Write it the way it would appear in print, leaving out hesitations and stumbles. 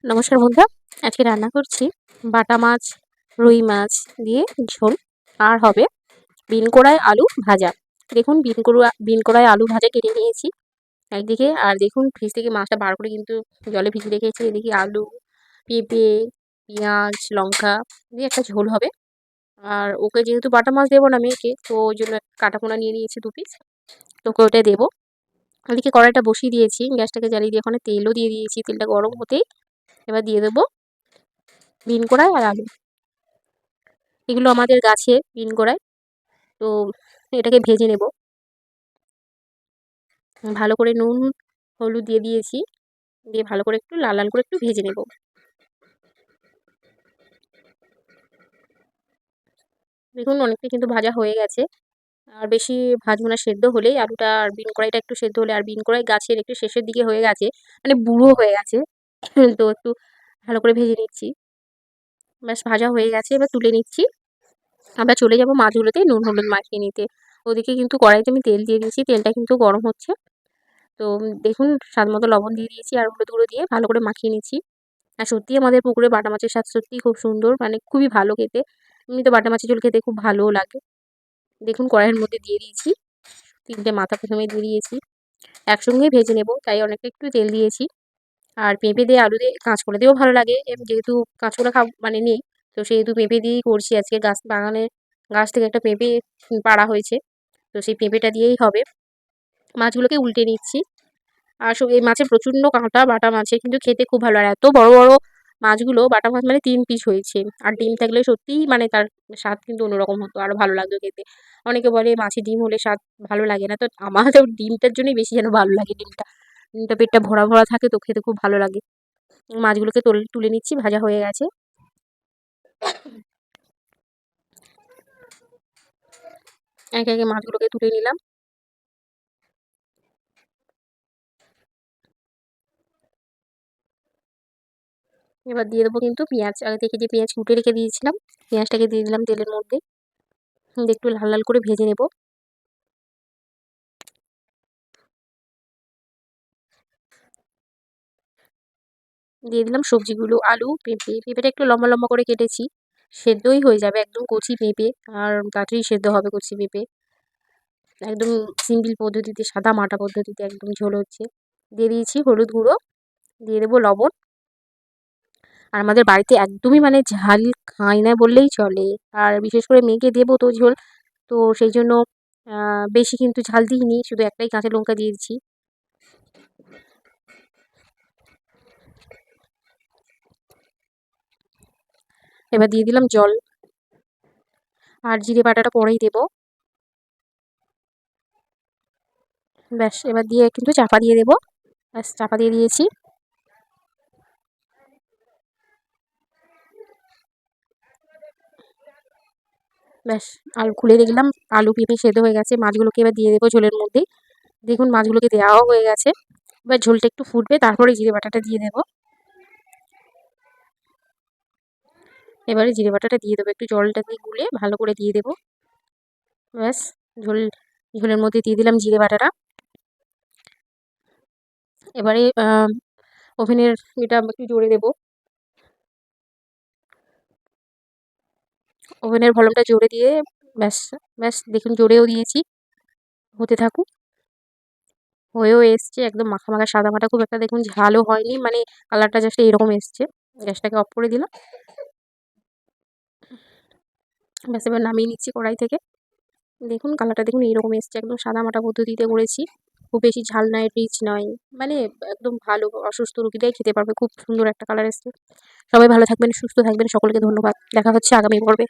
নমস্কার বন্ধুরা, আজকে রান্না করছি বাটা মাছ, রুই মাছ দিয়ে ঝোল। আর হবে বিন কড়াই আলু ভাজা। দেখুন বিন কড়াই আলু ভাজা কেটে নিয়েছি একদিকে। আর দেখুন ফ্রিজ থেকে মাছটা বার করে কিন্তু জলে ভিজিয়ে রেখেছি। এদিকে আলু, পেঁপে, পেঁয়াজ, লঙ্কা দিয়ে একটা ঝোল হবে। আর ওকে যেহেতু বাটা মাছ দেবো না মেয়েকে, তো ওই জন্য কাটাপোনা নিয়ে নিয়েছি 2 পিস। তোকে ওটা দেবো। ওদিকে কড়াইটা বসিয়ে দিয়েছি, গ্যাসটাকে জ্বালিয়ে দিয়ে ওখানে তেলও দিয়ে দিয়েছি। তেলটা গরম হতেই এবার দিয়ে দেবো বিন কড়াই আর আলু। এগুলো আমাদের গাছের বিন কড়াই। তো এটাকে ভেজে নেব। ভালো করে নুন হলুদ দিয়ে দিয়েছি, দিয়ে ভালো করে একটু লাল লাল করে একটু ভেজে নেব। দেখুন অনেকটা কিন্তু ভাজা হয়ে গেছে। আর বেশি ভাজবো না, সেদ্ধ হলেই আলুটা আর বিন কড়াইটা একটু সেদ্ধ হলে। আর বিন কড়াই গাছের একটু শেষের দিকে হয়ে গেছে, মানে বুড়ো হয়ে গেছে। তো একটু ভালো করে ভেজে নিচ্ছি। ব্যাস ভাজা হয়ে গেছে, এবার তুলে নিচ্ছি। আমরা চলে যাব মাছগুলোতে নুন হলুদ মাখিয়ে নিতে। ওদিকে কিন্তু কড়াইতে আমি তেল দিয়ে দিয়েছি, তেলটা কিন্তু গরম হচ্ছে। তো দেখুন স্বাদ মতো লবণ দিয়ে দিয়েছি আর হলুদ গুঁড়ো দিয়ে ভালো করে মাখিয়ে নিচ্ছি। আর সত্যিই আমাদের পুকুরে বাটা মাছের স্বাদ সত্যিই খুব সুন্দর, মানে খুবই ভালো খেতে। এমনিতে বাটা মাছের ঝোল খেতে খুব ভালোও লাগে। দেখুন কড়াইয়ের মধ্যে দিয়ে দিয়েছি, 3টে মাথা প্রথমে দিয়ে দিয়েছি। একসঙ্গেই ভেজে নেব, তাই অনেকটা একটু তেল দিয়েছি। আর পেঁপে দিয়ে আলু দিয়ে কাঁচকলা দিয়েও ভালো লাগে। যেহেতু কাঁচকলা মানে নেই, তো সেহেতু পেঁপে দিয়েই করছি আজকে। গাছ থেকে একটা পেঁপে পাড়া হয়েছে, তো সেই পেঁপেটা দিয়েই হবে। মাছগুলোকে উল্টে নিচ্ছি। আর এই মাছে প্রচণ্ড কাঁটা বাটা মাছে, কিন্তু খেতে খুব ভালো। আর এত বড় বড় মাছগুলো, বাটা মাছ মানে 3 পিস হয়েছে। আর ডিম থাকলে সত্যিই মানে তার স্বাদ কিন্তু অন্যরকম হতো, আরও ভালো লাগতো খেতে। অনেকে বলে মাছে ডিম হলে স্বাদ ভালো লাগে না, তো আমার তো ডিমটার জন্যই বেশি যেন ভালো লাগে। ডিমটা পেটটা ভরা ভরা থাকে, তো খেতে খুব ভালো লাগে। মাছগুলোকে তুলে নিচ্ছি, ভাজা হয়ে গেছে। একে একে মাছগুলোকে তুলে নিলাম। এবার দিয়ে দেবো কিন্তু পেঁয়াজ। আগে থেকে যে পেঁয়াজ কুটে রেখে দিয়েছিলাম, পেঁয়াজটাকে দিয়ে দিলাম তেলের মধ্যে। দিয়ে একটু লাল লাল করে ভেজে নেব। দিয়ে দিলাম সবজিগুলো, আলু, পেঁপেটা একটু লম্বা লম্বা করে কেটেছি। সেদ্ধই হয়ে যাবে, একদম কচি পেঁপে। আর তাড়াতাড়ি সেদ্ধ হবে কচি পেঁপে। একদম সিম্পল পদ্ধতিতে, সাদা মাটা পদ্ধতিতে একদম ঝোল হচ্ছে। দিয়ে দিয়েছি হলুদ গুঁড়ো, দিয়ে দেবো লবণ। আর আমাদের বাড়িতে একদমই মানে ঝাল খাই না বললেই চলে। আর বিশেষ করে মেয়েকে দেবো তো ঝোল, তো সেই জন্য বেশি কিন্তু ঝাল দিইনি, শুধু একটাই কাঁচা লঙ্কা দিয়ে দিচ্ছি। এবার দিয়ে দিলাম জল। আর জিরে বাটাটা পরেই দেবো। ব্যাস এবার দিয়ে কিন্তু চাপা দিয়ে দেবো। ব্যাস চাপা দিয়ে দিয়েছি। ব্যাস আলু খুলে দেখলাম আলু পেঁপে সেদ্ধ হয়ে গেছে। মাছগুলোকে এবার দিয়ে দেবো ঝোলের মধ্যে। দেখুন মাছগুলোকে দেওয়াও হয়ে গেছে। এবার ঝোলটা একটু ফুটবে, তারপরে জিরে বাটাটা দিয়ে দেবো। এবারে জিরে বাটাটা দিয়ে দেবো, একটু জলটা দিয়ে গুলে ভালো করে দিয়ে দেবো। ব্যাস ঝোল ঝোলের মধ্যে দিয়ে দিলাম জিরে বাটাটা। এবারে ওভেনের এটা একটু জোরে দেবো। ওভেনের ভলিউমটা জোরে দিয়ে ব্যাস ব্যাস দেখুন জোরেও দিয়েছি। হতে থাকুক। হয়েও এসছে একদম মাখা মাখা সাদা মাটা, খুব একটা দেখুন ঝালও হয়নি, মানে কালারটা জাস্ট এরকম এসছে। গ্যাসটাকে অফ করে দিলাম। ব্যাস এবার নামিয়ে নিচ্ছি কড়াই থেকে। দেখুন কালারটা দেখুন এইরকম এসছে, একদম সাদা মাটা পদ্ধতিতে করেছি। খুব বেশি ঝাল নয়, রিচ নয়, মানে একদম ভালো অসুস্থ রোগীরাই খেতে পারবে। খুব সুন্দর একটা কালার এসছে। সবাই ভালো থাকবেন, সুস্থ থাকবেন। সকলকে ধন্যবাদ। দেখা হচ্ছে আগামী পর্বে।